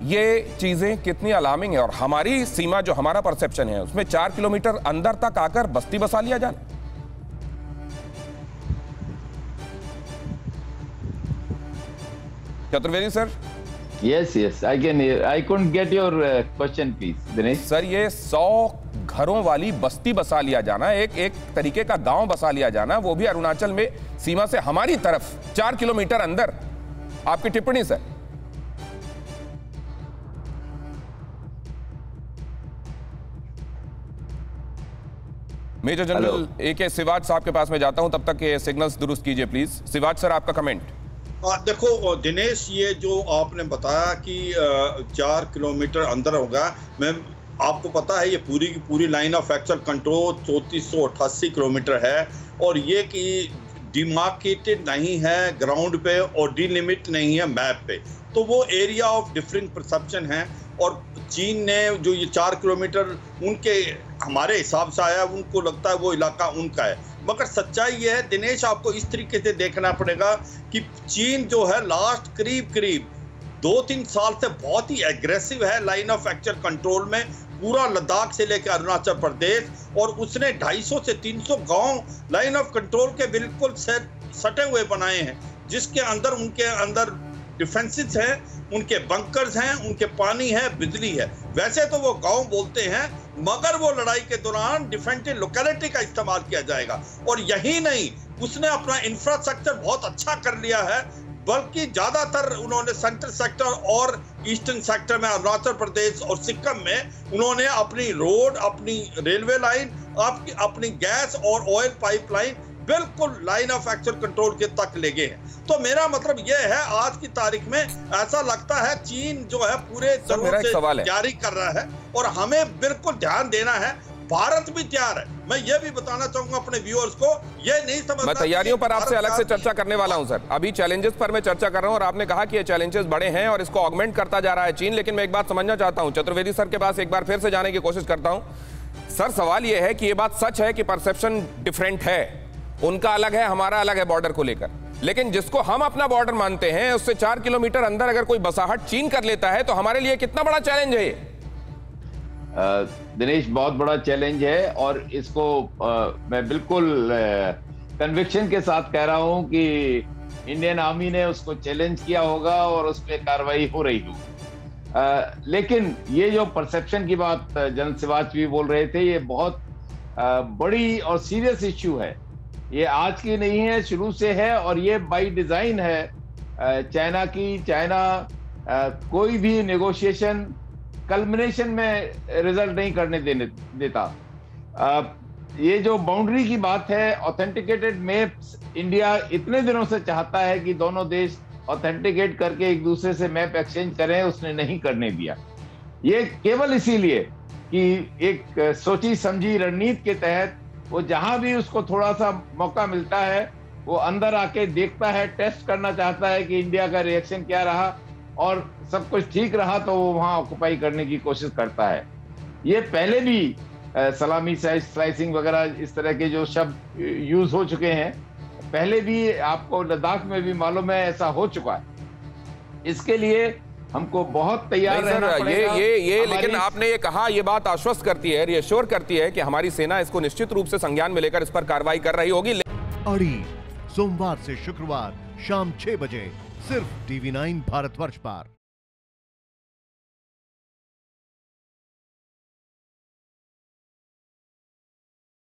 ये चीजें कितनी अलार्मिंग है। और हमारी सीमा, जो हमारा परसेप्शन है, उसमें 4 किलोमीटर अंदर तक आकर बस्ती बसा लिया जाना। Chaturvedi sir. Yes, I couldn't get your question, please, Dinesh. Sir, ये 100 घरों वाली बस्ती बसा लिया जाना, एक तरीके का गांव बसा लिया जाना, वो भी अरुणाचल में, सीमा से हमारी तरफ 4 किलोमीटर अंदर। आपकी टिप्पणी sir. Major general AK Siwach साहब के पास में जाता हूं, तब तक ये सिग्नल्स दुरुस्त कीजिए प्लीज। सिवाज सर, आपका कमेंट। देखो दिनेश, ये जो आपने बताया कि 4 किलोमीटर अंदर होगा, मैं आपको पता है ये पूरी की पूरी line of actual control 3488 kilometre है, और ये कि डिमार्केटेड नहीं है ग्राउंड पे और डिलिमिट नहीं है मैप पे, तो वो एरिया ऑफ डिफरिंग परसेप्शन है। और चीन ने जो ये 4 किलोमीटर उनके हमारे हिसाब से आया, उनको लगता है वो इलाका उनका है, मगर सच्चाई ये है दिनेश, आपको इस तरीके से देखना पड़ेगा कि चीन जो है लास्ट करीब 2-3 साल से बहुत ही एग्रेसिव है लाइन ऑफ एक्चुअल कंट्रोल में, पूरा लद्दाख से लेकर अरुणाचल प्रदेश, और उसने 250 से 300 गांव लाइन ऑफ कंट्रोल के बिल्कुल सटे हुए बनाए हैं, जिसके अंदर उनके अंदर डिफेंसेस हैं, उनके बंकर्स हैं, उनके पानी है, बिजली है। वैसे तो वो गांव बोलते हैं, मगर वो लड़ाई के दौरान डिफेंसिव लोकेलिटी का इस्तेमाल किया जाएगा। और यही नहीं, उसने अपना इंफ्रास्ट्रक्चर बहुत अच्छा कर लिया है, बल्कि ज्यादातर उन्होंने सेंट्रल सेक्टर और ईस्टर्न सेक्टर में, अरुणाचल प्रदेश और सिक्किम में उन्होंने अपनी रोड, अपनी रेलवे लाइन, अपनी गैस और ऑयल पाइपलाइन बिल्कुल लाइन ऑफ एक्चुअल कंट्रोल के तक ले गए हैं। तो मेरा मतलब यह है, आज की तारीख में ऐसा लगता है चीन जो है पूरे जोरों से तैयारी कर रहा है, और हमें बिल्कुल ध्यान देना है, भारत भी तैयार है। मैं ये भी बताना चाहूंगा अपने व्यूअर्स को, ये नहीं समझना। मैं तैयारियों पर आपसे अलग से चर्चा करने वाला हूं सर, अभी चैलेंजेस पर मैं चर्चा कर रहा हूं, और आपने कहा कि ये चैलेंजेस बड़े हैं और इसको ऑगमेंट करता जा रहा है चीन। लेकिन मैं एक बात समझना चाहता हूं, चतुर्वेदी सर के पास एक बार फिर से जाने की कोशिश करता हूं। सर, सवाल यह है कि ये बात सच है कि परसेप्शन डिफरेंट है, उनका अलग है, हमारा अलग है बॉर्डर को लेकर, लेकिन जिसको हम अपना बॉर्डर मानते हैं, उससे 4 किलोमीटर अंदर अगर कोई बसाहट चीन कर लेता है, तो हमारे लिए कितना बड़ा चैलेंज है ये? दिनेश, बहुत बड़ा चैलेंज है, और इसको मैं बिल्कुल कन्विक्शन के साथ कह रहा हूं कि इंडियन आर्मी ने उसको चैलेंज किया होगा और उस पर कार्रवाई हो रही होगी। लेकिन ये जो परसेप्शन की बात जनरल सिवाज भी बोल रहे थे, ये बहुत बड़ी और सीरियस इश्यू है। ये आज की नहीं है, शुरू से है, और ये बाय डिजाइन है चाइना कोई भी नेगोशिएशन कल्मिनेशन में रिजल्ट नहीं करने देता। ये जो बाउंड्री की बात है, ऑथेंटिकेटेड मैप्स, इंडिया इतने दिनों से चाहता है कि दोनों देश ऑथेंटिकेट करके एक दूसरे से मैप एक्सचेंज करें, उसने नहीं करने दिया। ये केवल इसीलिए कि एक सोची समझी रणनीति के तहत वो जहां भी उसको थोड़ा सा मौका मिलता है, वो अंदर आके देखता है, टेस्ट करना चाहता है कि इंडिया का रिएक्शन क्या रहा, और सब कुछ ठीक रहा तो वो वहां ऑक्युपाई करने की कोशिश करता है। ये पहले भी सलामी स्लाइसिंग वगैरह इस तरह के जो शब्द यूज हो चुके हैं, पहले भी आपको लद्दाख में भी मालूम है ऐसा हो चुका है। इसके लिए हमको बहुत तैयार रहना पड़ेगा। ये लेकिन आपने ये कहा, ये बात आश्वस्त करती है, रिएश्योर करती है कि हमारी सेना इसको निश्चित रूप से संज्ञान में लेकर इस पर कार्रवाई कर रही होगी। अड़ी सोमवार से शुक्रवार शाम 6 बजे सिर्फ TV9 भारतवर्ष पर।